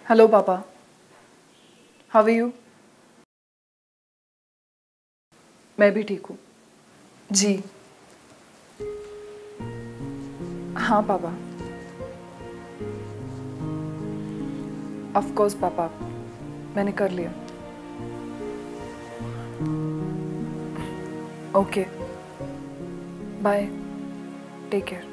Hello पापा, how are you? मैं भी ठीक हूँ जी। हाँ पापा, ऑफ कोर्स पापा, मैंने कर लिया। Okay, bye, take care.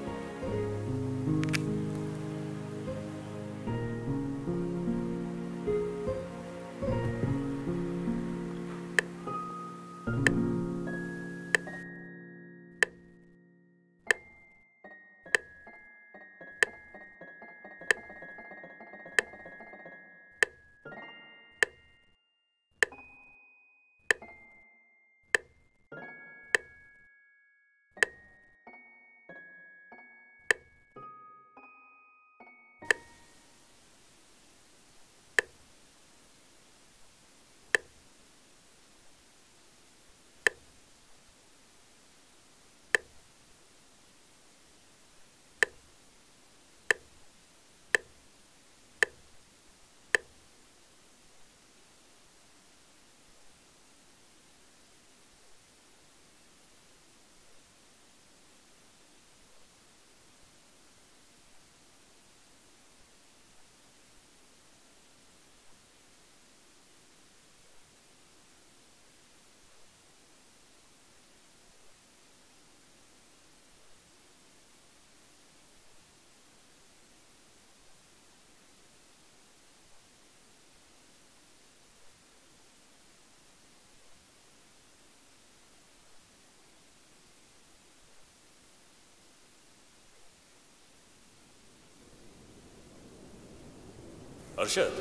Arshad,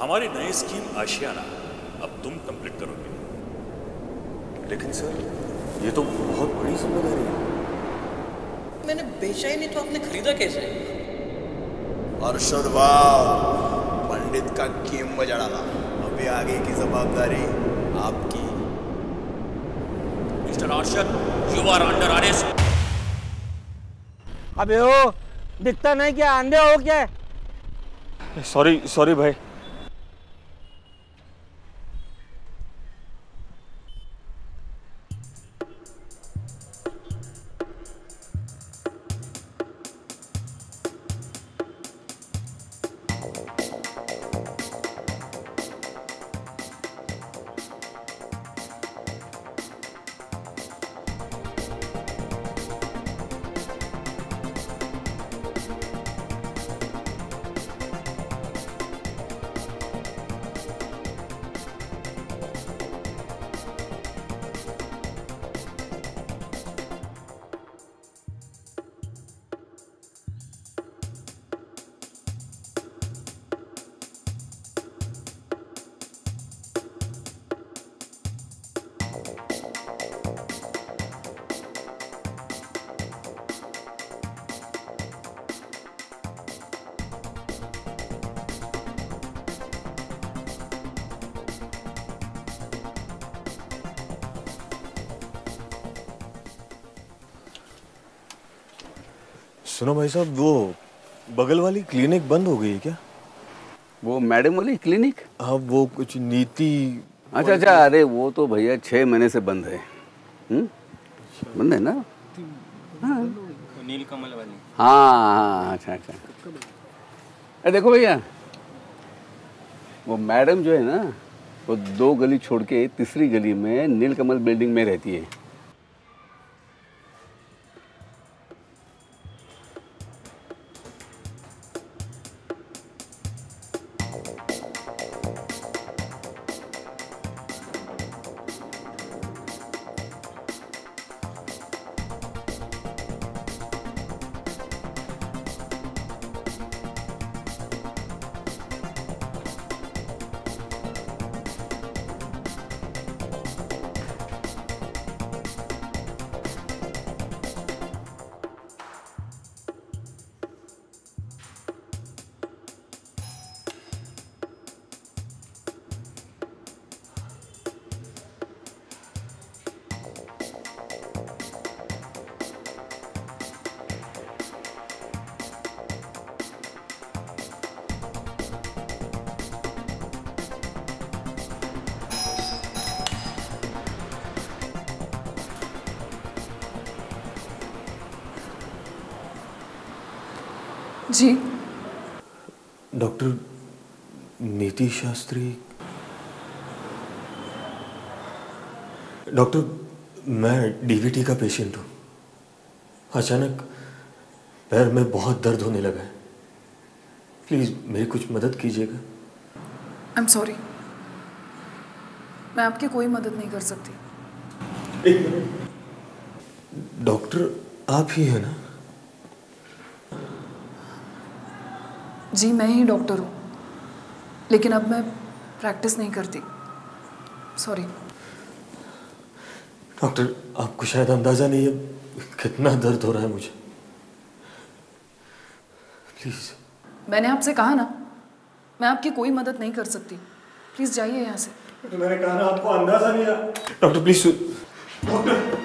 हमारी नई स्कीम आशियाना अब तुम कंप्लीट करोगे। लेकिन सर, ये तो बहुत बड़ी जिम्मेदारी है। मैंने बेचा ही नहीं तो आपने खरीदा कैसे? अर्शद वाह, पंडित का गेम बजा डाला। अभी आगे की जवाबदारी आपकी। Mister Arshad, you are under arrest. अबे ओ, दिखता नहीं क्या? अंधे हो क्या? सॉरी भाई। सुनो भाई साहब, वो बगल वाली क्लिनिक बंद हो गई है क्या? वो मैडम वाली क्लिनिक? हाँ, वो कुछ नीति। अच्छा, अरे वो तो भैया 6 महीने से बंद है। बंद है ना? हाँ, नीलकमल वाली। हाँ, अच्छा। अरे देखो भैया, वो मैडम जो है ना, वो 2 गली छोड़ के तीसरी गली में नीलकमल बिल्डिंग में रहती है। जी डॉक्टर नीति शास्त्री। डॉक्टर मैं डीवीटी का पेशेंट हूँ। अचानक पैर में बहुत दर्द होने लगा है। प्लीज़ मेरी कुछ मदद कीजिएगा। आई एम सॉरी, मैं आपकी कोई मदद नहीं कर सकती। एक मिनट, डॉक्टर आप ही है ना? जी मैं ही डॉक्टर हूँ, लेकिन अब मैं प्रैक्टिस नहीं करती। सॉरी। डॉक्टर आपको शायद अंदाज़ा नहीं है कितना दर्द हो रहा है मुझे। प्लीज़। मैंने आपसे कहा ना, मैं आपकी कोई मदद नहीं कर सकती। प्लीज़ जाइए यहाँ से। तो मैंने कहा ना आपको अंदाज़ा नहीं है। Doctor please. डॉक्टर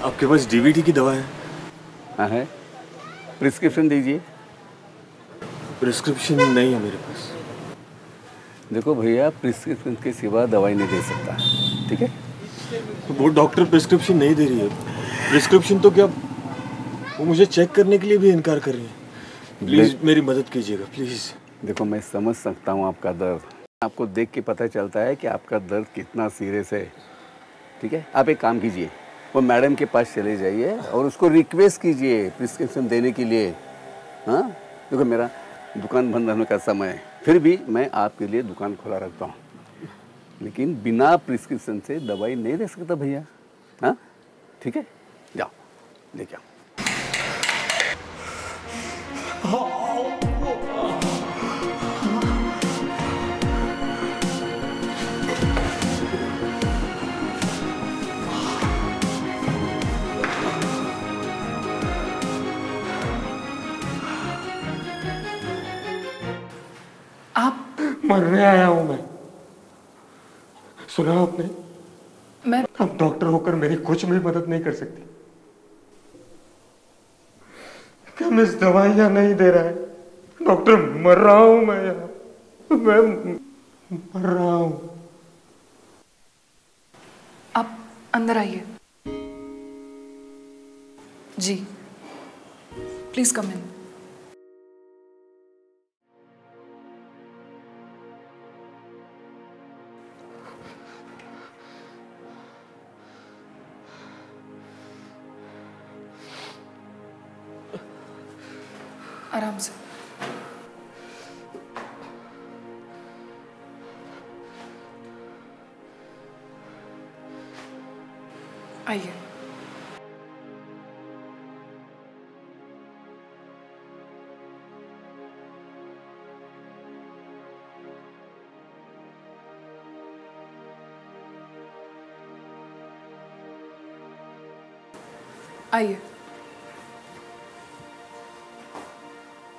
आपके पास डीवीटी की दवा है? हाँ है। प्रिस्क्रिप्शन दीजिए। प्रिस्क्रिप्शन नहीं है मेरे पास। देखो भैया, प्रिस्क्रिप्शन के सिवा दवाई नहीं दे सकता, ठीक है? वो डॉक्टर प्रिस्क्रिप्शन नहीं दे रही है। प्रिस्क्रिप्शन तो क्या, वो मुझे चेक करने के लिए भी इनकार कर रही है। प्लीज़ मेरी मदद कीजिएगा प्लीज़। देखो मैं समझ सकता हूँ आपका दर्द। आपको देख के पता चलता है कि आपका दर्द कितना सीरियस है, ठीक है? आप एक काम कीजिए, वो मैडम के पास चले जाइए और उसको रिक्वेस्ट कीजिए प्रिस्क्रिप्शन देने के लिए। हाँ, देखो मेरा दुकान बंद रहने का समय है, फिर भी मैं आपके लिए दुकान खुला रखता हूँ, लेकिन बिना प्रिस्क्रिप्शन से दवाई नहीं दे सकता भैया। हाँ ठीक है, जाओ लेके आओ। आप? मरने आया हूं मैं। सुना आपने? मैं अब डॉक्टर होकर मेरी कुछ भी मदद नहीं कर सकती। केमिस्ट दवाइयां नहीं दे रहा है। डॉक्टर मर रहा हूं मैं यहाँ, मैं मर रहा हूं। आप अंदर आइए। जी प्लीज कम इन। आराम से। आइए। आइए,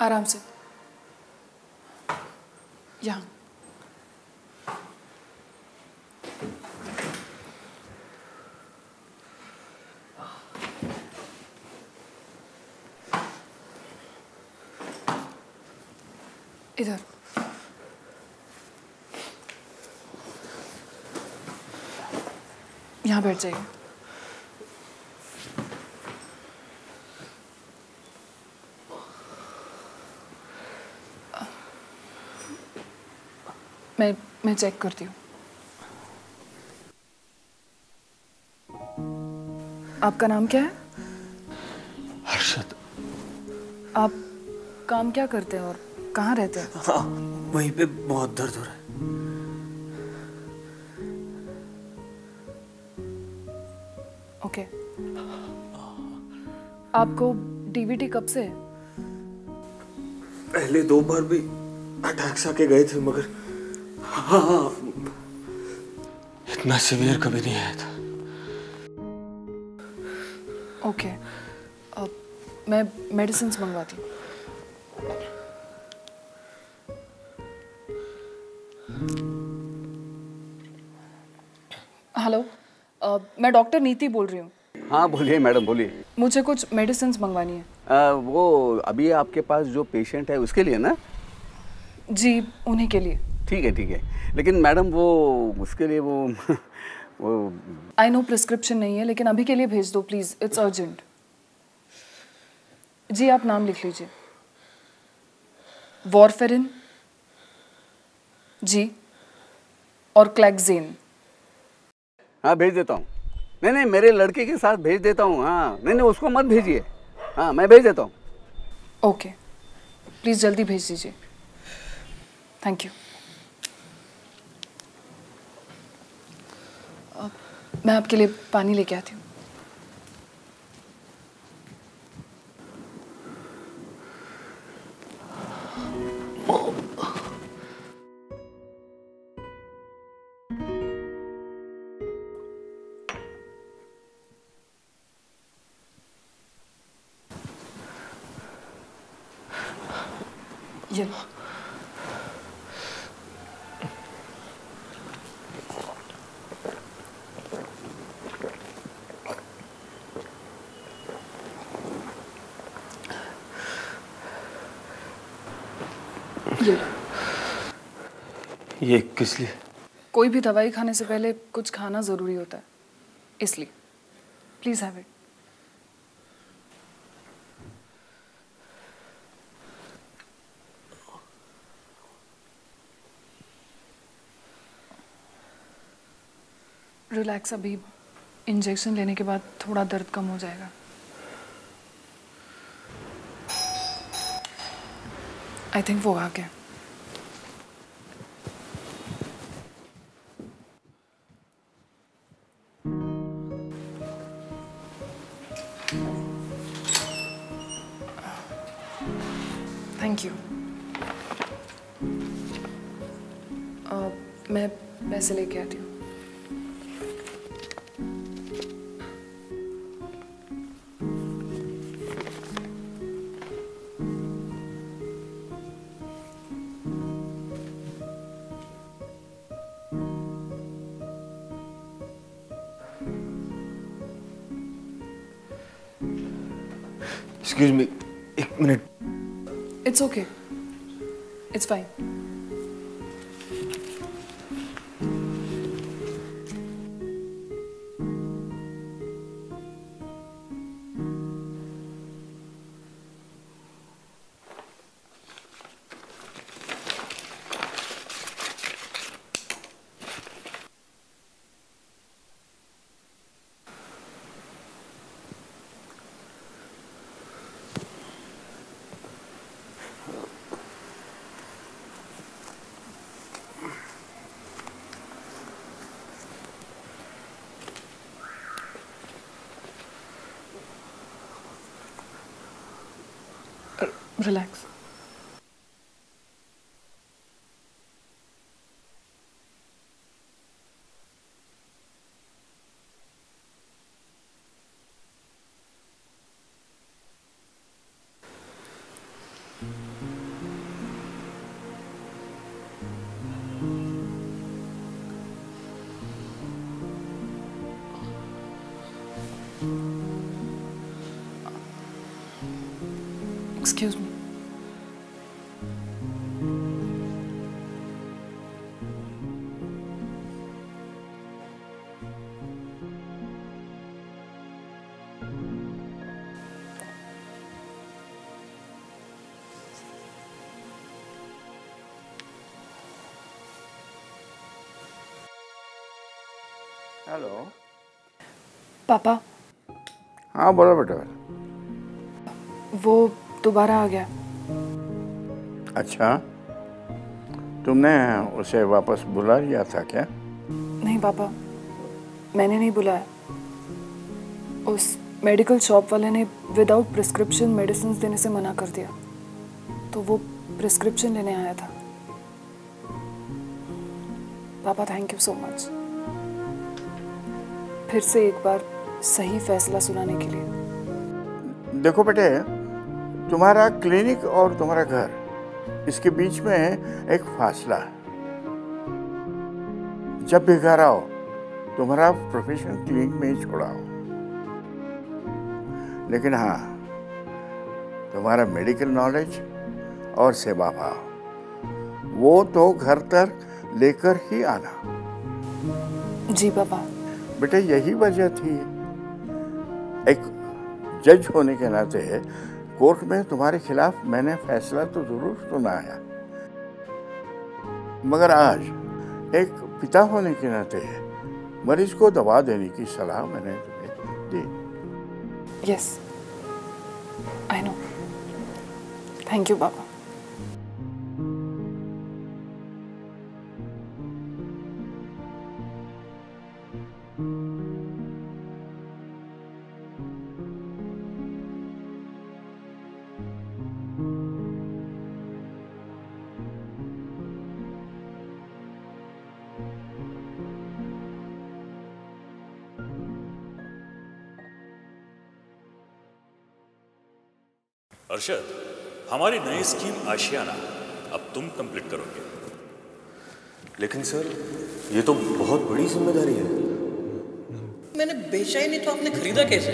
आराम से। यहाँ। इधर। यहाँ बैठ जाइए। मैं चेक करती हूँ। आपका नाम क्या है? हर्षद। आप काम क्या करते हैं और कहाँ रहते हैं? हाँ, वहीं पे बहुत दर्द हो रहा है। ओके। आपको डीवीटी कब से है? पहले 2 बार भी अटैक्स आके गए थे, मगर हाँ इतना सीवियर कभी नहीं आया था। ओके, अब मैं मेडिसिन्स मंगवाती हूँ। मैं डॉक्टर नीति बोल रही हूँ। हाँ बोलिए मैडम, बोलिए। मुझे कुछ मेडिसिन मंगवानी है। वो अभी आपके पास जो पेशेंट है उसके लिए ना? जी, उन्हीं के लिए। ठीक है, लेकिन मैडम वो उसके लिए वो आई नो प्रिस्क्रिप्शन नहीं है, लेकिन अभी के लिए भेज दो प्लीज, इट्स अर्जेंट। जी आप नाम लिख लीजिए। वॉरफेरिन जी, और क्लैक्सेन। हाँ भेज देता हूँ। नहीं मेरे लड़के के साथ भेज देता हूँ। हाँ नहीं उसको मत भेजिए। हाँ मैं भेज देता हूँ। ओके, प्लीज जल्दी भेज दीजिए। Thank you. मैं आपके लिए पानी लेके आती हूँ। ये ये किस लिए? कोई भी दवाई खाने से पहले कुछ खाना जरूरी होता है, इसलिए प्लीज हैव इट। रिलैक्स, अभी इंजेक्शन लेने के बाद थोड़ा दर्द कम हो जाएगा। आई थिंक वो आ गया। Thank you. मैं पैसे लेके आती हूँ। एक्सक्यूज मी, एक minute. It's okay. It's fine. Relax. Excuse me. Hello पापा, हाँ बोलो बेटा। वो दोबारा आ गया। अच्छा, तुमने उसे वापस बुला लिया था क्या? नहीं पापा, मैंने नहीं बुलाया। उस मेडिकल शॉप वाले ने विदाउट प्रिस्क्रिप्शन मेडिसिन देने से मना कर दिया, तो वो प्रिस्क्रिप्शन लेने आया था। पापा थैंक यू सो मच, फिर से एक बार सही फैसला सुनाने के लिए। देखो बेटे, तुम्हारा क्लिनिक और तुम्हारा घर, इसके बीच में एक फासला है। जब भी घर आओ तुम्हारा प्रोफेशन क्लिनिक में ही छोड़ा हो, लेकिन हाँ, तुम्हारा मेडिकल नॉलेज और सेवा भाव वो तो घर तक लेकर ही आना। जी पापा। बेटा यही वजह थी, एक जज होने के नाते कोर्ट में तुम्हारे खिलाफ मैंने फैसला तो जरूर सुनाया, मगर आज एक पिता होने के नाते मरीज को दवा देने की सलाह मैंने तुम्हें दी। Yes, I know. Thank you पापा। अरशद, हमारी नई स्कीम आशियाना अब तुम कंप्लीट करोगे। लेकिन सर, ये तो बहुत बड़ी जिम्मेदारी है। मैंने बेचा ही नहीं तो आपने खरीदा कैसे?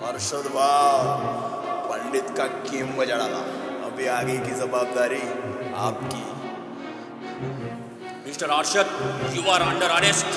अरशद वाह, पंडित का गेम बजा डाला। अभी आगे की जवाबदारी आपकी। Mister Arshad, you are under arrest.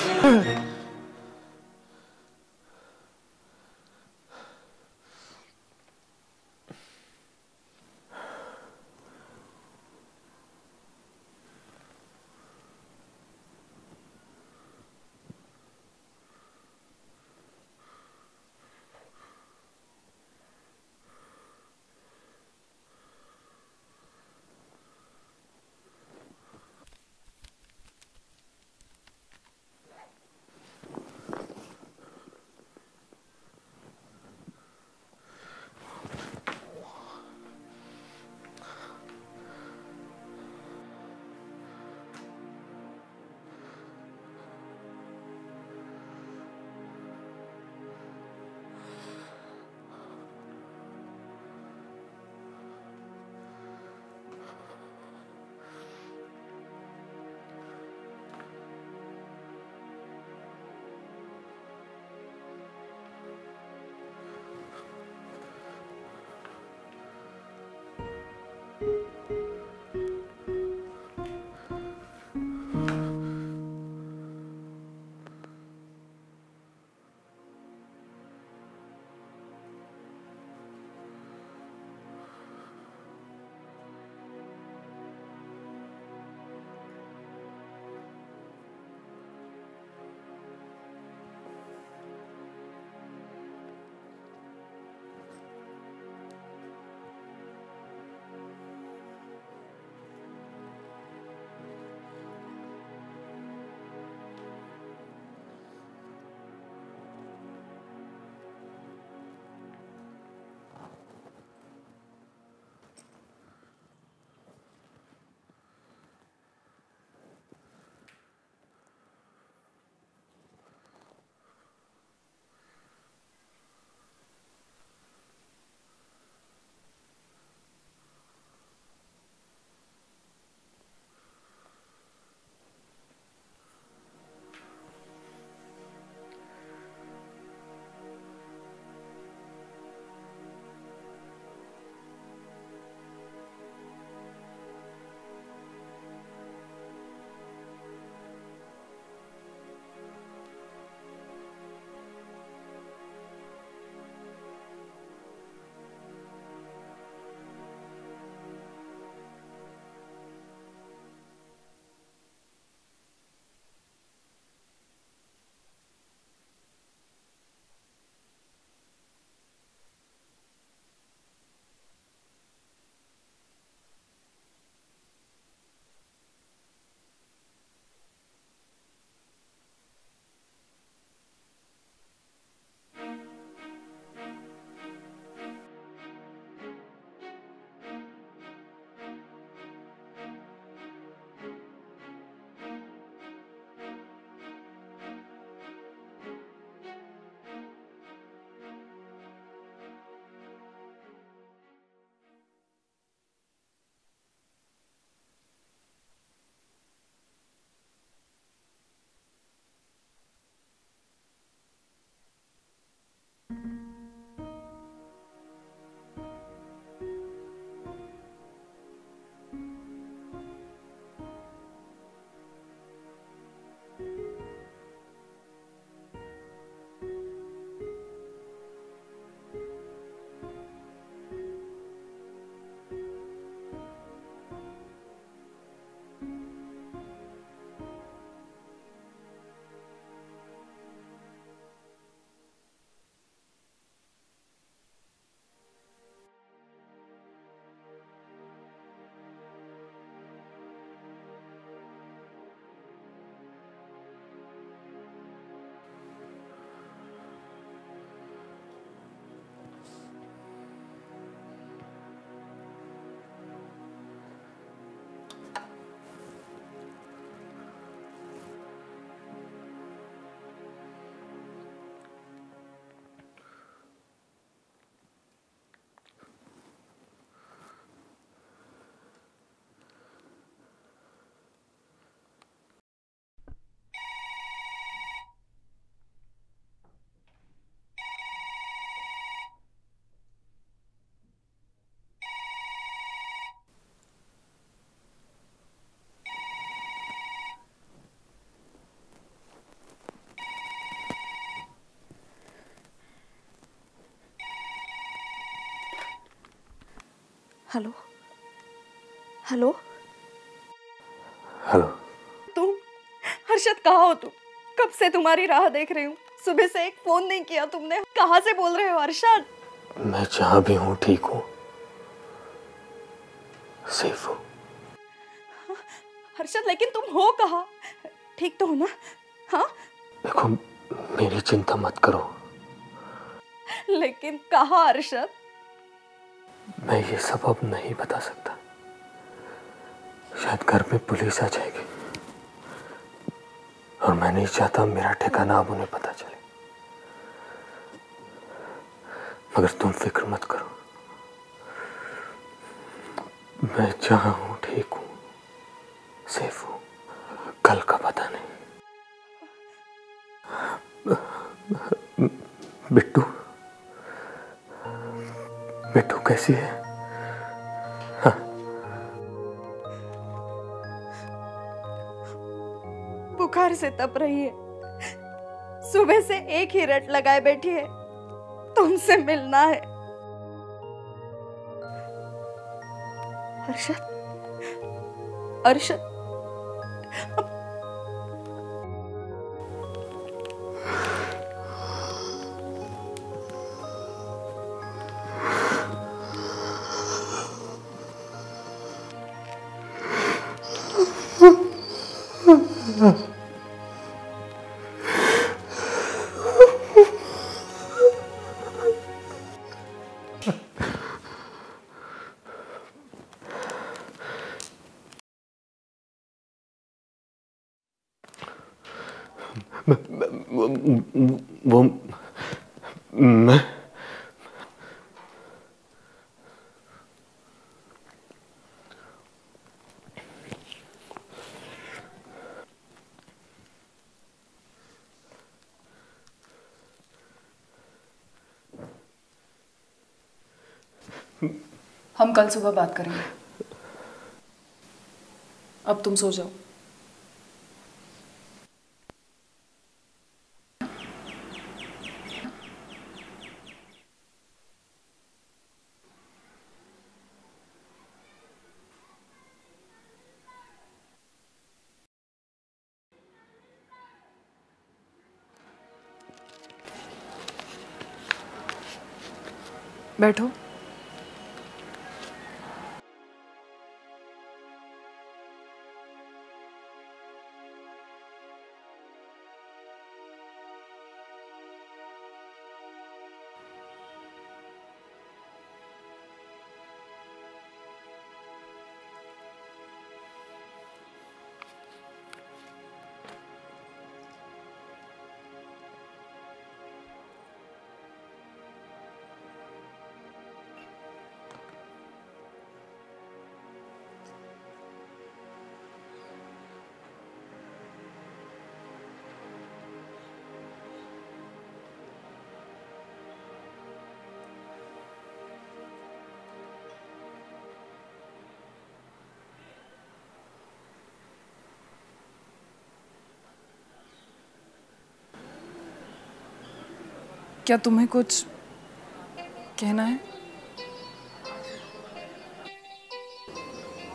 Hello hello hello. तुम हर्षद कहाँ हो तुम? कब से तुम्हारी राह देख रही हूँ। सुबह से एक फोन नहीं किया तुमने। कहाँ से बोल रहे हो हर्षद? मैं जहाँ भी हूँ ठीक हूँ, सेफ हूँ। हर्षद लेकिन तुम हो कहाँ? ठीक तो हो ना? हाँ देखो मेरी चिंता मत करो। लेकिन कहाँ हर्षद? मैं ये सब अब नहीं बता सकता, शायद घर में पुलिस आ जाएगी और मैं नहीं चाहता मेरा ठिकाना अब उन्हें पता चले। मगर तुम फिक्र मत करो, मैं जहाँ हूँ ठीक हूँ, सेफ हूँ। कल का पता नहीं। बिट्टू बिट्टू कैसी है? हाँ? बुखार से तप रही है। सुबह से एक ही रट लगाए बैठी है, तुमसे मिलना है। हर्षद हर्षद वो मैं हम कल सुबह बात करेंगे। अब तुम सो जाओ। बैठो। क्या तुम्हें कुछ कहना है?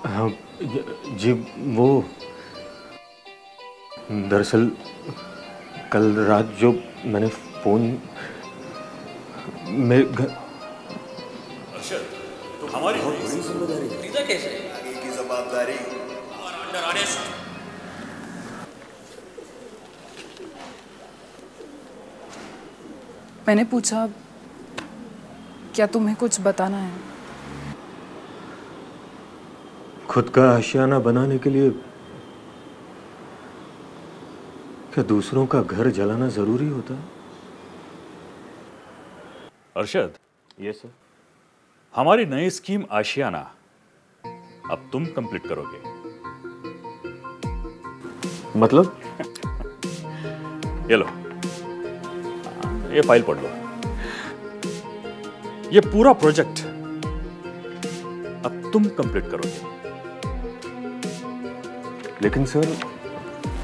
हाँ जी, वो दरअसल कल रात जो मैंने फोन मेरे घर तो हमारी बड़ी जिम्मेदारी खरीदा कैसे? आगे की जवाबदारी अंडर अरेस्ट। मैंने पूछा क्या तुम्हें कुछ बताना है? खुद का आशियाना बनाने के लिए क्या दूसरों का घर जलाना जरूरी होता है? अरशद, ये सर। हमारी नई स्कीम आशियाना अब तुम कंप्लीट करोगे। मतलब? ये लो, ये फाइल पढ़ लो। ये पूरा प्रोजेक्ट अब तुम कंप्लीट करोगे। लेकिन सर,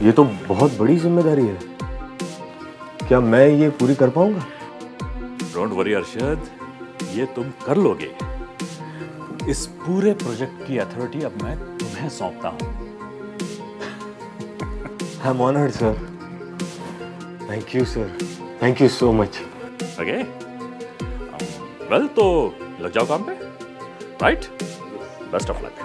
ये तो बहुत बड़ी जिम्मेदारी है। क्या मैं ये पूरी कर पाऊंगा? डोंट वरी अरशद, ये तुम कर लोगे। इस पूरे प्रोजेक्ट की अथॉरिटी अब मैं तुम्हें सौंपता हूं। I am honoured sir. Thank you sir, thank you so much. Okay, well तो लग जाओ काम पे, राइट? Best of luck.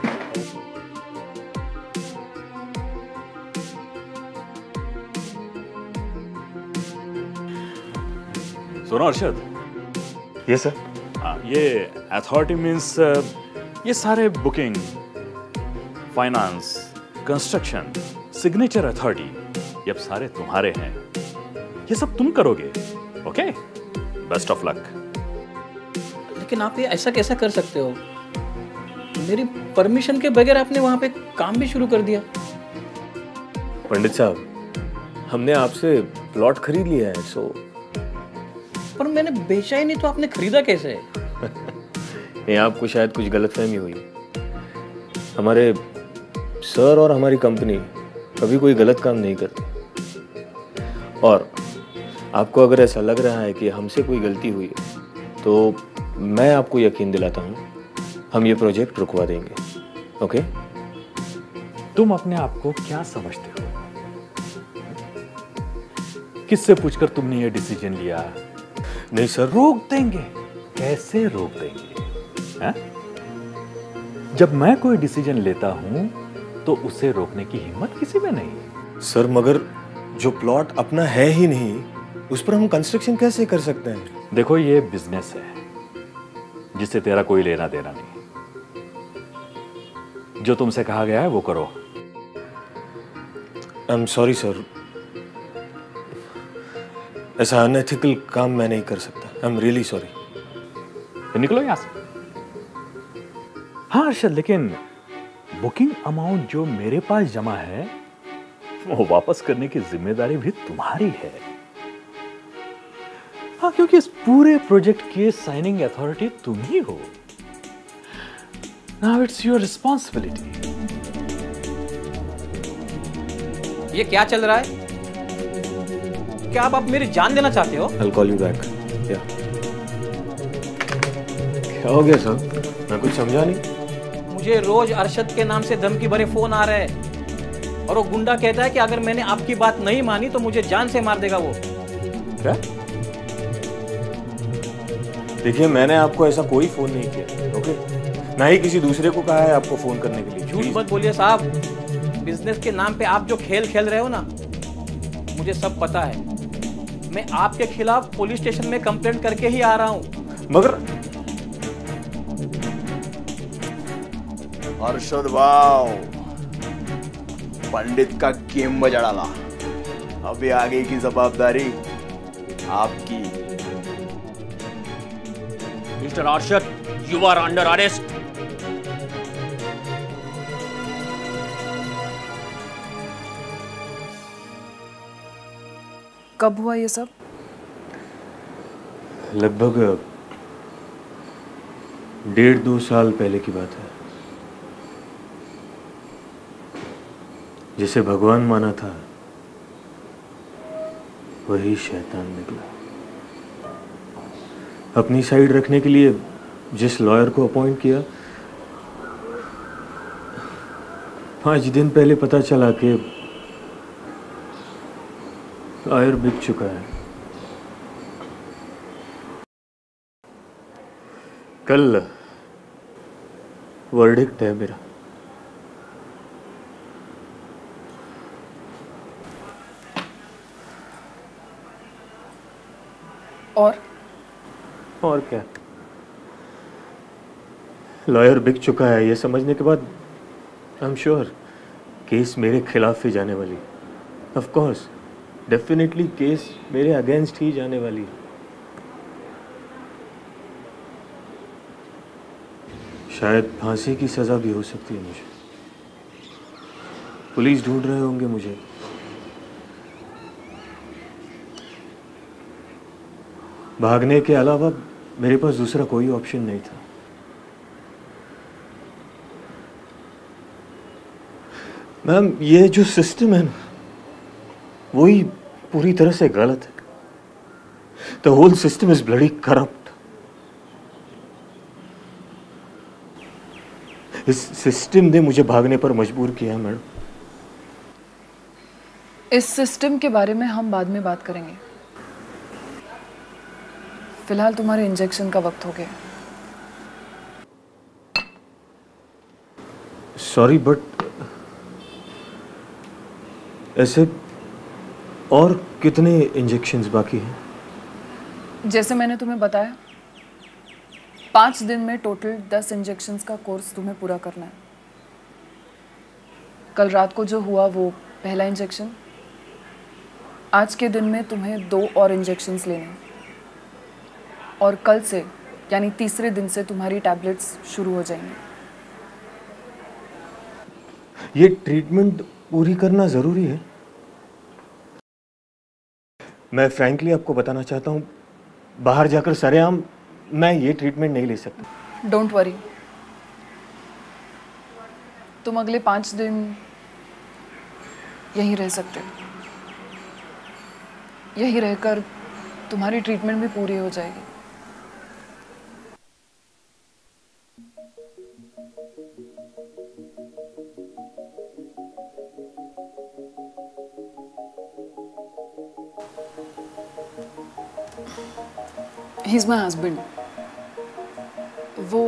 सुनो अर्शद। Yes sir. ये अथॉरिटी मीन्स ये सारे booking, finance, construction, signature authority, ये अब सारे तुम्हारे हैं। ये सब तुम करोगे। Okay, best of luck. लेकिन आप ये ऐसा कैसा कर सकते हो? मेरी परमिशन के बगैर आपने वहां पे काम भी शुरू कर दिया। पंडित साहब, हमने आपसे प्लॉट खरीद लिया है, सो पर मैंने बेचा ही नहीं, तो आपने खरीदा कैसे? ये आपको शायद कुछ गलतफहमी हुई। हमारे सर और हमारी कंपनी कभी कोई गलत काम नहीं करती, और आपको अगर ऐसा लग रहा है कि हमसे कोई गलती हुई है तो मैं आपको यकीन दिलाता हूँ, हम ये प्रोजेक्ट रुकवा देंगे। ओके? तुम अपने आप को क्या समझते हो? किससे पूछकर तुमने ये डिसीजन लिया? नहीं सर। रोक देंगे। कैसे रोक देंगे? है? जब मैं कोई डिसीजन लेता हूं तो उसे रोकने की हिम्मत किसी में नहीं। सर, मगर जो प्लॉट अपना है ही नहीं, उस पर हम कंस्ट्रक्शन कैसे कर सकते हैं? देखो, ये बिजनेस है जिससे तेरा कोई लेना देना नहीं। जो तुमसे कहा गया है वो करो। आई एम सॉरी सर, ऐसा अनएथिकल काम मैं नहीं कर सकता। I am really sorry. तो निकलो यहां से। हाँ अर्शद, लेकिन बुकिंग अमाउंट जो मेरे पास जमा है वो वापस करने की जिम्मेदारी भी तुम्हारी है। हाँ, क्योंकि इस पूरे प्रोजेक्ट की साइनिंग अथॉरिटी तुम ही हो। Now it's your responsibility. ये क्या चल रहा है? क्या आप मेरी जान देना चाहते हो? I'll call you back. क्या हो गया सर? मैं कुछ समझा नहीं। मुझे रोज अरशद के नाम से धमकी भरे फोन आ रहे हैं, और वो गुंडा कहता है कि अगर मैंने आपकी बात नहीं मानी तो मुझे जान से मार देगा वो। क्या? देखिए, मैंने आपको ऐसा कोई फोन नहीं किया, ओके? ना ही किसी दूसरे को कहा है आपको फोन करने के लिए। झूठ मत बोलिए साहब। बिजनेस के नाम पे आप जो खेल खेल रहे हो ना, मुझे सब पता है। मैं आपके खिलाफ पुलिस स्टेशन में कंप्लेंट करके ही आ रहा हूं। मगर हर्षद भाव, पंडित का गेम बजा डाला। अभी आगे की जवाबदारी आपकी। Mister Arshad, you are under arrest. कब हुआ ये सब? लगभग 1.5-2 साल पहले की बात है। जिसे भगवान माना था वही शैतान निकला। अपनी साइड रखने के लिए जिस लॉयर को अपॉइंट किया, 5 दिन पहले पता चला कि लॉयर बिक चुका है। कल वर्डिक्ट है मेरा। और क्या? लॉयर बिक चुका है, ये समझने के बाद आई एम श्योर केस मेरे खिलाफ ही जाने वाली। ऑफ कोर्स, डेफिनेटली केस मेरे अगेंस्ट ही जाने वाली। शायद फांसी की सजा भी हो सकती है मुझे। पुलिस ढूंढ रहे होंगे मुझे। भागने के अलावा मेरे पास दूसरा कोई ऑप्शन नहीं था। मैम, ये जो सिस्टम है ना, वही पूरी तरह से गलत है। The whole system is bloody corrupt. इस सिस्टम ने मुझे भागने पर मजबूर किया मैडम। इस सिस्टम के बारे में हम बाद में बात करेंगे। फिलहाल तुम्हारे इंजेक्शन का वक्त हो गया। सॉरी बट ऐसे और कितने इंजेक्शंस बाकी हैं? जैसे मैंने तुम्हें बताया, 5 दिन में टोटल 10 इंजेक्शंस का कोर्स तुम्हें पूरा करना है। कल रात को जो हुआ वो पहला इंजेक्शन। आज के दिन में तुम्हें 2 और इंजेक्शंस लेने हैं और कल से यानी तीसरे दिन से तुम्हारी टैबलेट्स शुरू हो जाएंगी। ये ट्रीटमेंट पूरी करना ज़रूरी है? मैं फ्रैंकली आपको बताना चाहता हूँ, बाहर जाकर सरेआम मैं ये ट्रीटमेंट नहीं ले सकता। डोंट वरी, तुम अगले 5 दिन यहीं रह सकते हो। यहीं रहकर तुम्हारी ट्रीटमेंट भी पूरी हो जाएगी। He is my husband. वो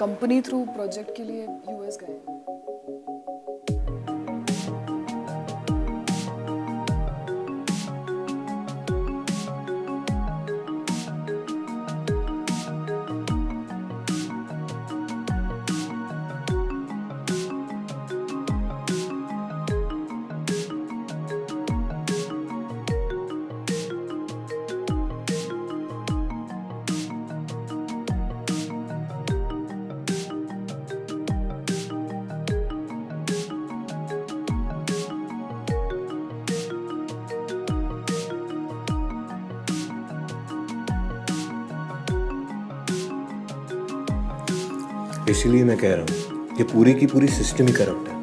कंपनी थ्रू प्रोजेक्ट के लिए यूएस गए। इसलिए मैं कह रहा हूँ कि पूरी की पूरी सिस्टम ही करप्ट है।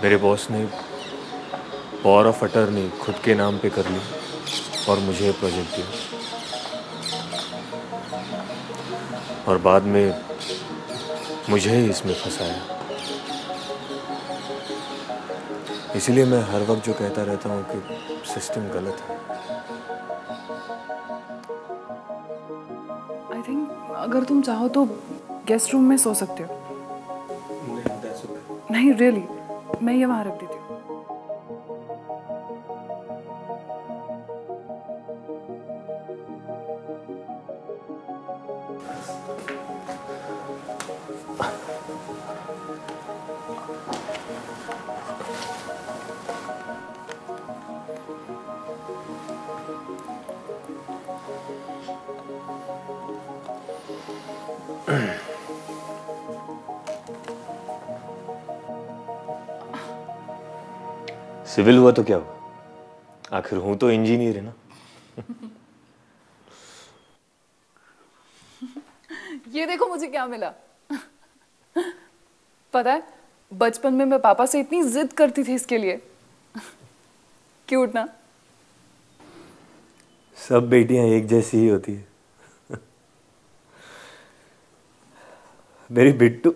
मेरे बॉस ने पावर ऑफ अटर्नी खुद के नाम पे कर ली और मुझे प्रोजेक्ट दिया, और बाद में मुझे ही इसमें फंसाया। इसीलिए मैं हर वक्त जो कहता रहता हूँ कि सिस्टम गलत है। आई थिंक अगर तुम चाहो तो गेस्ट रूम में सो सकते हो। नहीं रियली, मैं ये वहाँ रख देती हूँ। सिविल हुआ तो क्या हुआ, आखिर हूं तो इंजीनियर है ना। ये देखो मुझे क्या मिला। पता है, बचपन में मैं पापा से इतनी जिद करती थी इसके लिए। क्यूट ना। सब बेटियां एक जैसी ही होती है। मेरी बिट्टू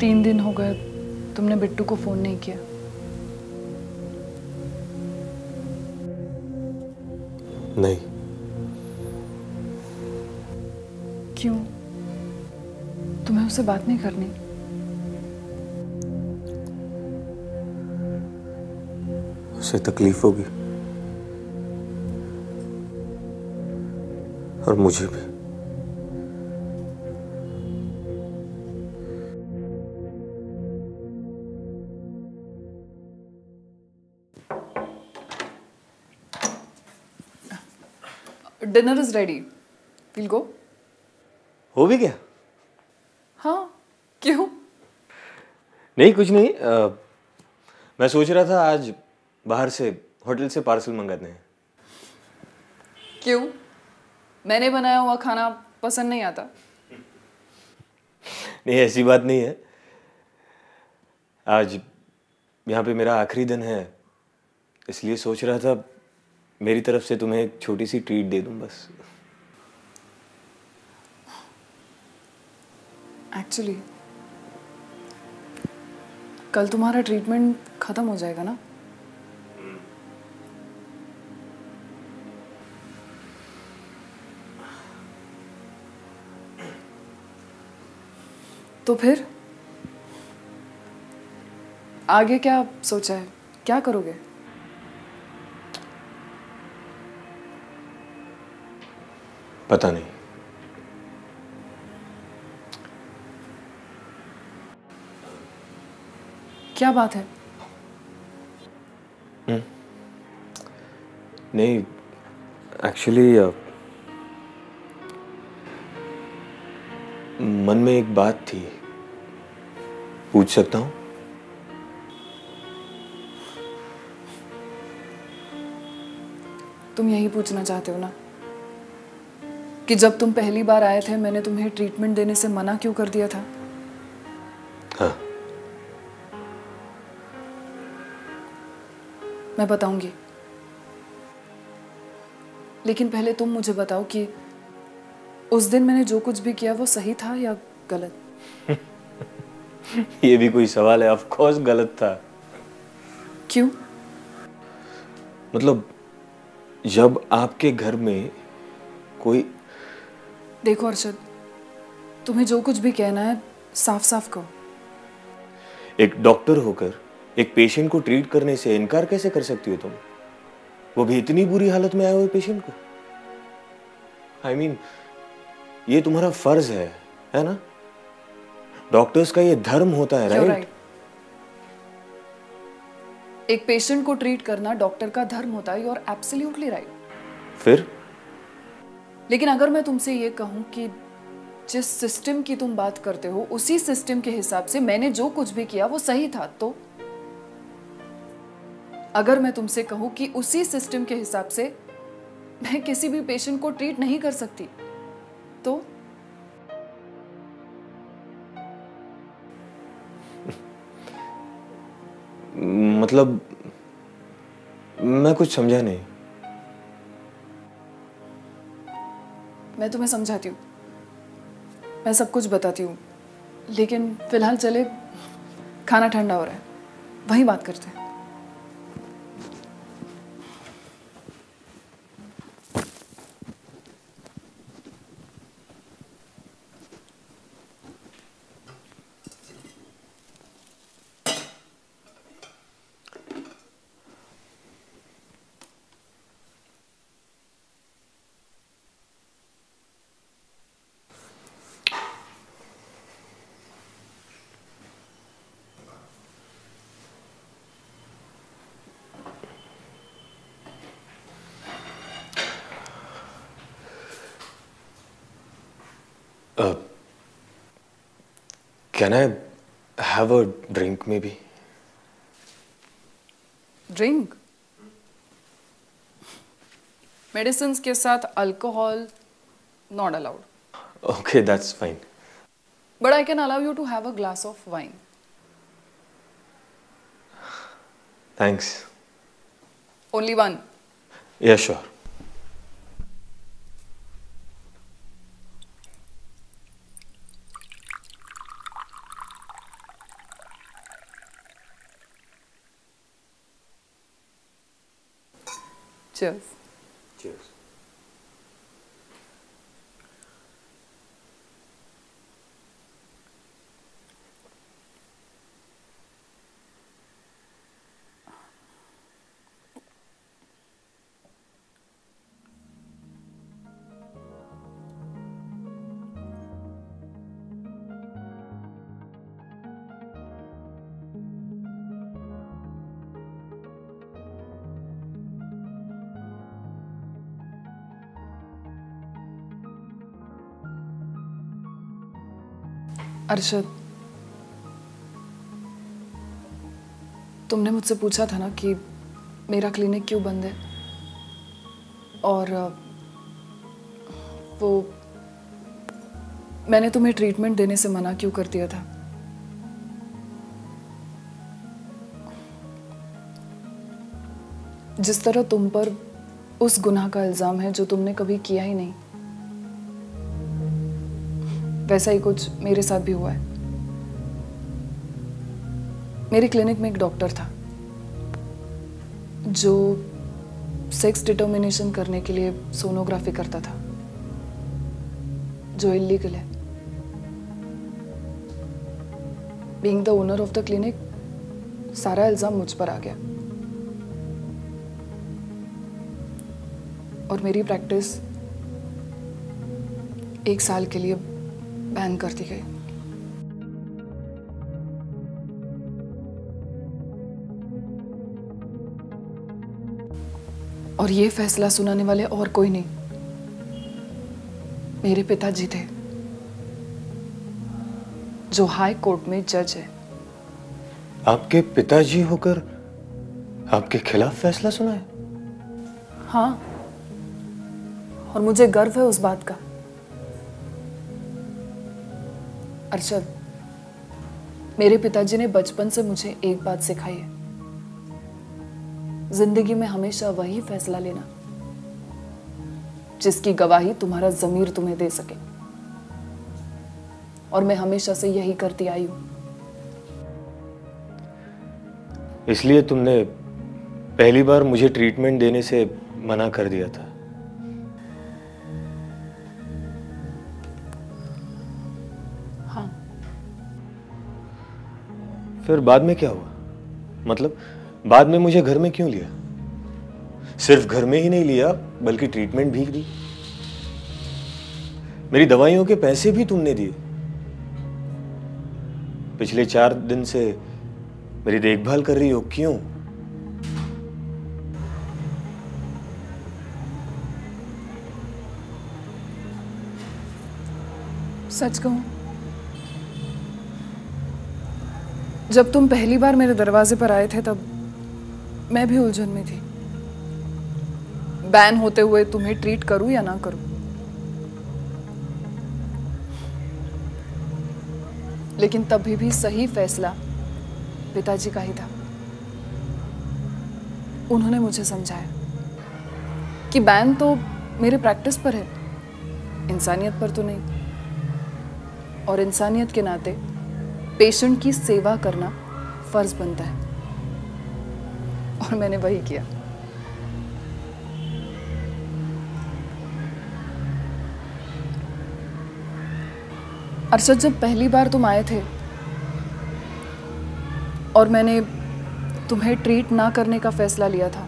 तीन दिन हो गए तुमने बिट्टू को फोन नहीं किया। नहीं। क्यों? तुम्हें उससे बात नहीं करनी? उसे तकलीफ होगी और मुझे भी। Dinner is ready. Will go? हो भी गया? हाँ, क्यों? नहीं, कुछ नहीं। मैं सोच रहा था आज बाहर से होटल से पार्सल मंगाते हैं। क्यों? मैंने बनाया हुआ खाना पसंद नहीं आता? नहीं, ऐसी बात नहीं है। आज यहाँ पे मेरा आखिरी दिन है, इसलिए सोच रहा था मेरी तरफ से तुम्हें एक छोटी सी ट्रीट दे दूं बस। एक्चुअली कल तुम्हारा ट्रीटमेंट खत्म हो जाएगा ना? तो फिर आगे क्या सोचा है? क्या करोगे? पता नहीं। क्या बात है? नहीं, एक्चुअली मन में एक बात थी, पूछ सकता हूँ? तुम यही पूछना चाहते हो ना कि जब तुम पहली बार आए थे मैंने तुम्हें ट्रीटमेंट देने से मना क्यों कर दिया था? हाँ। मैं बताऊंगी, लेकिन पहले तुम मुझे बताओ कि उस दिन मैंने जो कुछ भी किया वो सही था या गलत? ये भी कोई सवाल है? ऑफ कोर्स गलत था। क्यों? मतलब जब आपके घर में कोई... देखो अरशद, तुम्हें जो कुछ भी कहना है साफ साफ कहो। एक डॉक्टर होकर एक पेशेंट को ट्रीट करने से इनकार कैसे कर सकती हो तुम? वो भी इतनी बुरी हालत में आए हुए पेशेंट को। I mean, ये तुम्हारा फर्ज है ना? डॉक्टर्स का ये धर्म होता है, राइट? एक पेशेंट को ट्रीट करना डॉक्टर का धर्म होता है। You are absolutely right. फिर? लेकिन अगर मैं तुमसे ये कहूं कि जिस सिस्टम की तुम बात करते हो उसी सिस्टम के हिसाब से मैंने जो कुछ भी किया वो सही था, तो अगर मैं तुमसे कहूं कि उसी सिस्टम के हिसाब से मैं किसी भी पेशेंट को ट्रीट नहीं कर सकती, तो मतलब मैं कुछ समझा नहीं। मैं तुम्हें समझाती हूँ, मैं सब कुछ बताती हूँ, लेकिन फिलहाल चले, खाना ठंडा हो रहा है, वहीं बात करते हैं। Can I have a drink maybe? Drink? Medicine के साथ alcohol not allowed. Okay, that's fine. But I can allow you to have a glass of wine. Thanks. Only one. Yeah, sure. Cheers. Cheers. Arshad, तुमने मुझसे पूछा था ना कि मेरा clinic क्यों बंद है, और वो मैंने तुम्हें ट्रीटमेंट देने से मना क्यों कर दिया था। जिस तरह तुम पर उस गुनाह का इल्जाम है जो तुमने कभी किया ही नहीं, वैसा ही कुछ मेरे साथ भी हुआ है। मेरे क्लिनिक में एक डॉक्टर था जो सेक्स डिटर्मिनेशन करने के लिए सोनोग्राफी करता था, जो इलीगल है। Being the owner of the clinic, सारा इल्जाम मुझ पर आ गया और मेरी प्रैक्टिस 1 साल के लिए बैन कर दी गई। और ये फैसला सुनाने वाले और कोई नहीं, मेरे पिताजी थे, जो हाई कोर्ट में जज है। आपके पिताजी होकर आपके खिलाफ फैसला सुना है? हाँ, और मुझे गर्व है उस बात का। अरशद, मेरे पिताजी ने बचपन से मुझे एक बात सिखाई है, जिंदगी में हमेशा वही फैसला लेना जिसकी गवाही तुम्हारा ज़मीर तुम्हें दे सके, और मैं हमेशा से यही करती आई हूं। इसलिए तुमने पहली बार मुझे ट्रीटमेंट देने से मना कर दिया था। हाँ। फिर बाद में क्या हुआ? मतलब बाद में मुझे घर में क्यों लिया? सिर्फ घर में ही नहीं लिया, बल्कि ट्रीटमेंट भी दी। मेरी दवाइयों के पैसे भी तुमने दिए। पिछले 4 दिन से मेरी देखभाल कर रही हो, क्यों? सच कहूं, जब तुम पहली बार मेरे दरवाजे पर आए थे तब मैं भी उलझन में थी। बैन होते हुए तुम्हें ट्रीट करूं या ना करूं। लेकिन तभी भी सही फैसला पिताजी का ही था। उन्होंने मुझे समझाया कि बैन तो मेरे प्रैक्टिस पर है, इंसानियत पर तो नहीं। और इंसानियत के नाते पेशेंट की सेवा करना फर्ज बनता है, और मैंने वही किया। अरशद, जब पहली बार तुम आए थे और मैंने तुम्हें ट्रीट ना करने का फैसला लिया था,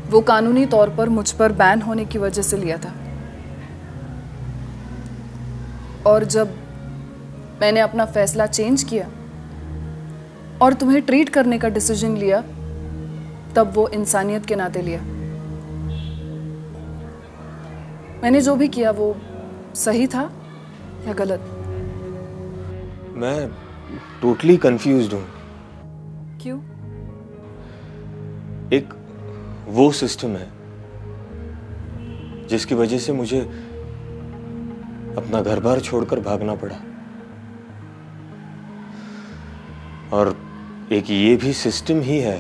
वो कानूनी तौर पर मुझ पर बैन होने की वजह से लिया था। और जब मैंने अपना फैसला चेंज किया और तुम्हें ट्रीट करने का डिसीजन लिया, तब वो इंसानियत के नाते लिया। मैंने जो भी किया वो सही था या गलत? मैं टोटली कंफ्यूज्ड हूं। क्यों? एक वो सिस्टम है जिसकी वजह से मुझे अपना घर बार छोड़कर भागना पड़ा, और एक ये भी सिस्टम ही है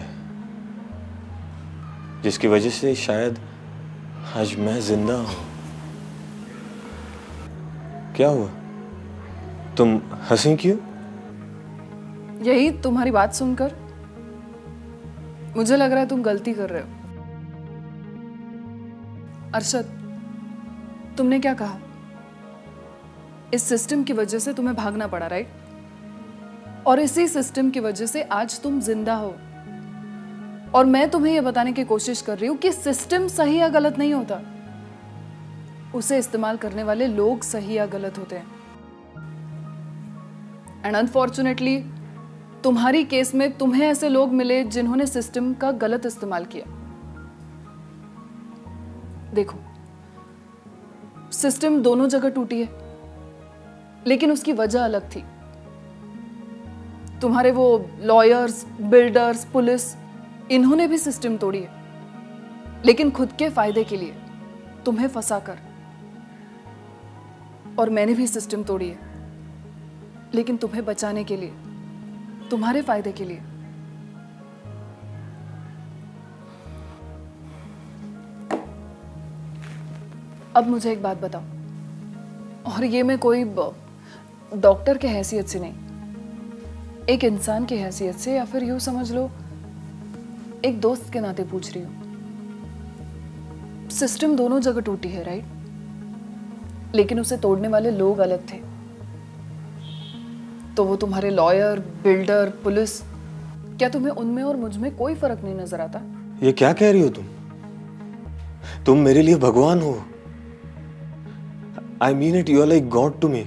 जिसकी वजह से शायद आज मैं जिंदा हूं। क्या हुआ? तुम हंसी क्यों? यही तुम्हारी बात सुनकर मुझे लग रहा है तुम गलती कर रहे हो। अरशद, तुमने क्या कहा? इस सिस्टम की वजह से तुम्हें भागना पड़ा, राइट? और इसी सिस्टम की वजह से आज तुम जिंदा हो। और मैं तुम्हें यह बताने की कोशिश कर रही हूं कि सिस्टम सही या गलत नहीं होता, उसे इस्तेमाल करने वाले लोग सही या गलत होते हैं। एंड अनफॉर्चुनेटली तुम्हारी केस में तुम्हें ऐसे लोग मिले जिन्होंने सिस्टम का गलत इस्तेमाल किया। देखो, सिस्टम दोनों जगह टूटी है, लेकिन उसकी वजह अलग थी। तुम्हारे वो लॉयर्स, बिल्डर्स, पुलिस, इन्होंने भी सिस्टम तोड़ी है, लेकिन खुद के फायदे के लिए, तुम्हें फंसाकर। और मैंने भी सिस्टम तोड़ी है, लेकिन तुम्हें बचाने के लिए, तुम्हारे फायदे के लिए। अब मुझे एक बात बताओ, और ये मैं कोई डॉक्टर के हैसियत से नहीं, एक इंसान की हैसियत से, या फिर यूं समझ लो एक दोस्त के नाते पूछ रही हूं। सिस्टम दोनों जगह टूटी है, राइट? लेकिन उसे तोड़ने वाले लोग अलग थे। तो वो तुम्हारे लॉयर, बिल्डर, पुलिस, क्या तुम्हें उनमें और मुझ में कोई फर्क नहीं नजर आता? ये क्या कह रही हो तुम मेरे लिए भगवान हो। I mean it, you are like God to me.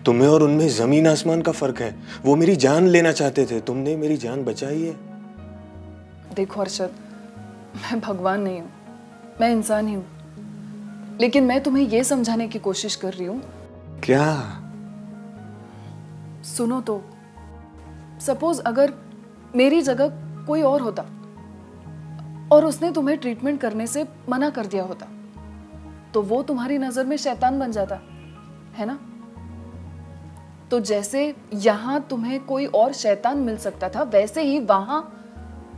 तुम्हें और उनमें जमीन आसमान का फर्क है। वो मेरी जान लेना चाहते थे, तुमने मेरी जान बचाई है। देखो अरशद, मैं भगवान नहीं हूं, मैं इंसान ही हूं। लेकिन मैं तुम्हें यह समझाने की कोशिश कर रही हूं। क्या? सुनो तो, सपोज अगर मेरी जगह कोई और होता और उसने तुम्हें ट्रीटमेंट करने से मना कर दिया होता, तो वो तुम्हारी नजर में शैतान बन जाता है ना? तो जैसे यहां तुम्हें कोई और शैतान मिल सकता था, वैसे ही वहां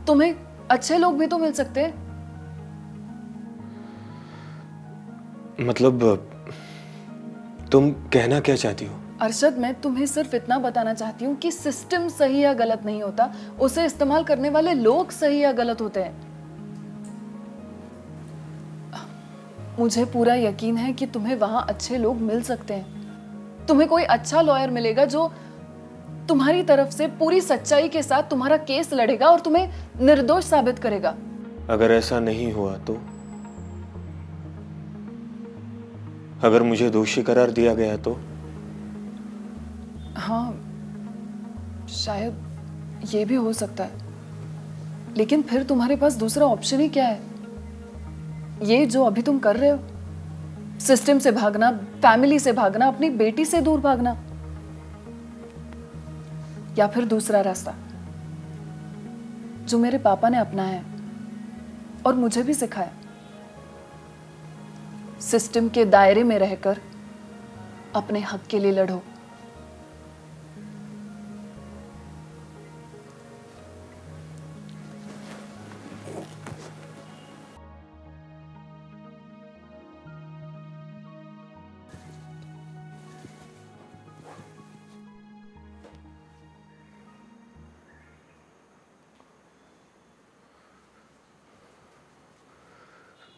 तुम्हें अच्छे लोग भी तो मिल सकते हैं। मतलब तुम कहना क्या चाहती हो? अरशद, मैं तुम्हें सिर्फ इतना बताना चाहती हूँ कि सिस्टम सही या गलत नहीं होता, उसे इस्तेमाल करने वाले लोग सही या गलत होते हैं। मुझे पूरा यकीन है कि तुम्हें वहां अच्छे लोग मिल सकते हैं। तुम्हें कोई अच्छा लॉयर मिलेगा जो तुम्हारी तरफ से पूरी सच्चाई के साथ तुम्हारा केस लड़ेगा और तुम्हें निर्दोष साबित करेगा। अगर ऐसा नहीं हुआ तो? अगर मुझे दोषी करार दिया गया तो? हाँ, शायद ये भी हो सकता है, लेकिन फिर तुम्हारे पास दूसरा ऑप्शन ही क्या है? ये जो अभी तुम कर रहे हो, सिस्टम से भागना, फैमिली से भागना, अपनी बेटी से दूर भागना, या फिर दूसरा रास्ता जो मेरे पापा ने अपनाया है और मुझे भी सिखाया, सिस्टम के दायरे में रहकर अपने हक के लिए लड़ो।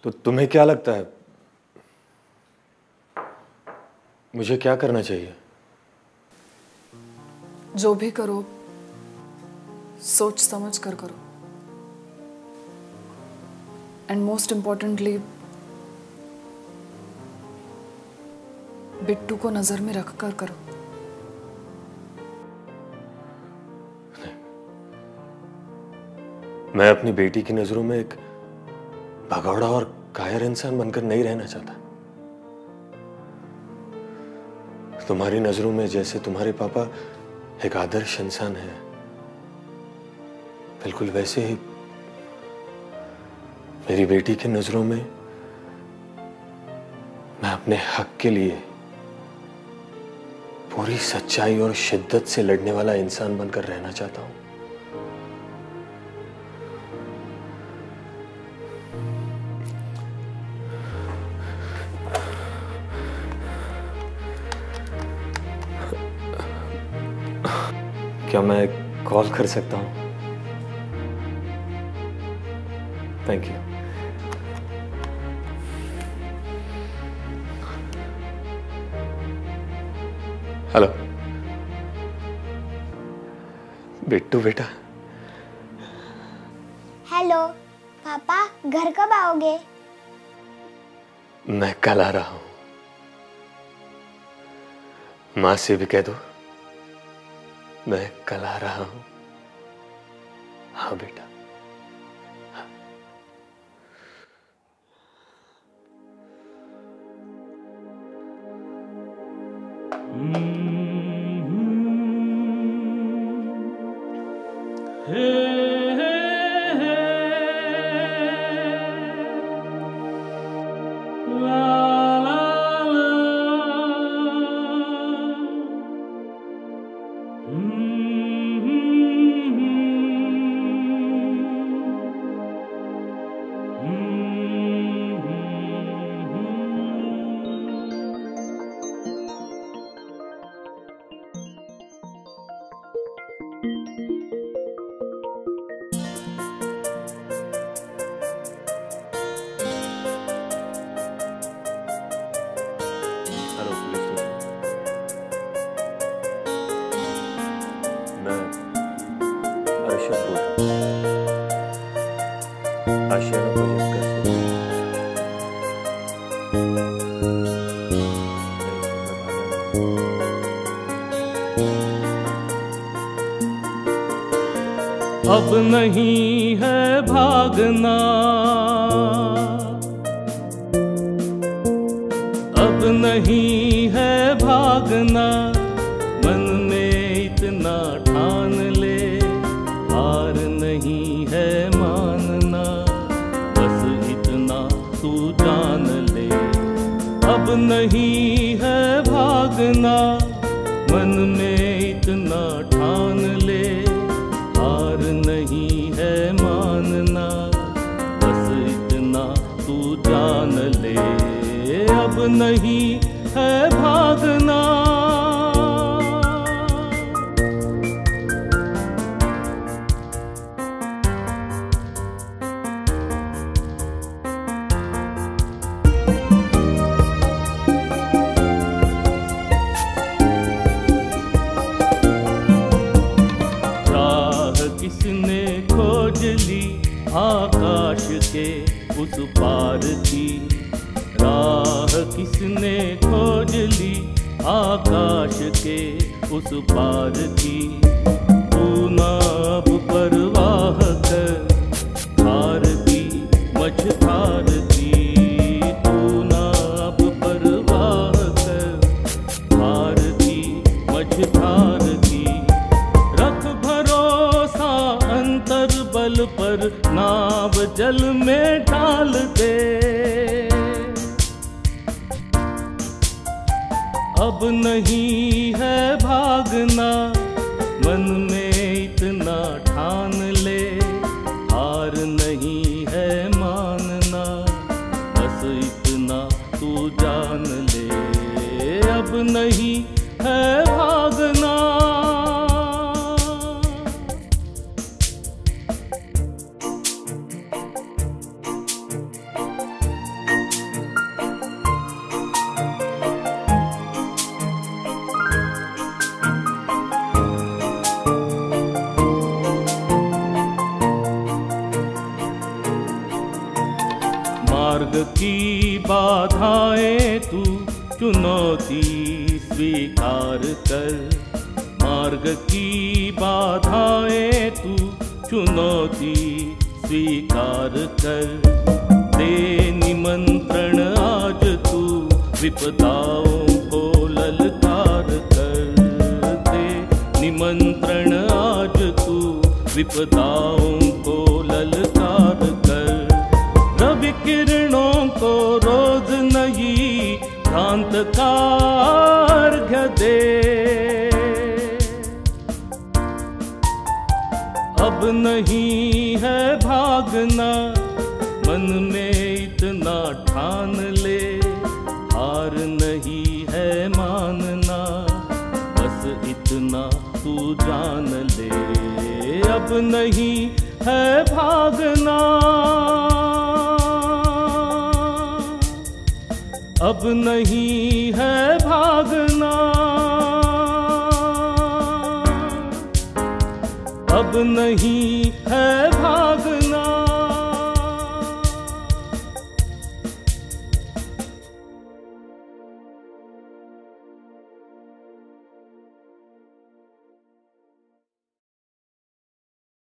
तो तुम्हें क्या लगता है मुझे क्या करना चाहिए? जो भी करो सोच समझ कर करो, एंड मोस्ट इंपॉर्टेंटली बिट्टू को नजर में रखकर करो। मैं अपनी बेटी की नजरों में एक भगौड़ा और कायर इंसान बनकर नहीं रहना चाहता। तुम्हारी नजरों में जैसे तुम्हारे पापा एक आदर्श इंसान है, बिल्कुल वैसे ही मेरी बेटी की नजरों में मैं अपने हक के लिए पूरी सच्चाई और शिद्दत से लड़ने वाला इंसान बनकर रहना चाहता हूं। क्या मैं कॉल कर सकता हूं? Thank you. हेलो बिट्टू बेटा। हेलो पापा, घर कब आओगे? मैं कल आ रहा हूं। मां से भी कह दो मैं कल आ रहा हूं। हाँ बेटा। आशियाना प्रोजेक्ट कर सकते अब नहीं है भागना, अब नहीं है भागना, मन में इतना ठान ले, हार नहीं है मानना, बस इतना तू जान ले। अब नहीं है भागना, मन में इतना ठान ले, हार नहीं है मानना, बस इतना तू जान ले। अब नहीं है भागना। किसने खोज ली आकाश के उस पार की, राह किसने खोज ली आकाश के उस पार की। तू ना अब परवाह कर हार की मझधार की, तू ना अब परवाह कर हार की मझधार की। रख भरोसा अंतर बल पर, नाव जल में डाल दे। अब नहीं है भागना, मन में इतना ठान ले, हार नहीं है मानना, बस इतना तू जान ले। अब नहीं है भागना। मार्ग की बाधाएं तू चुनौती स्वीकार कर, मार्ग की बाधाएं तू चुनौती स्वीकार कर। दे निमंत्रण आज तू विपदाओं को ललकार कर, दे निमंत्रण आज तू विपदाओं को ललकार कर। रवि किरणों को रोज नई भ्रांत का अर्घ्य दे। अब नहीं है भागना, मन में इतना ठान ले, हार नहीं है मानना, बस इतना तू जान ले। अब नहीं है भागना, अब नहीं है भागना, अब नहीं है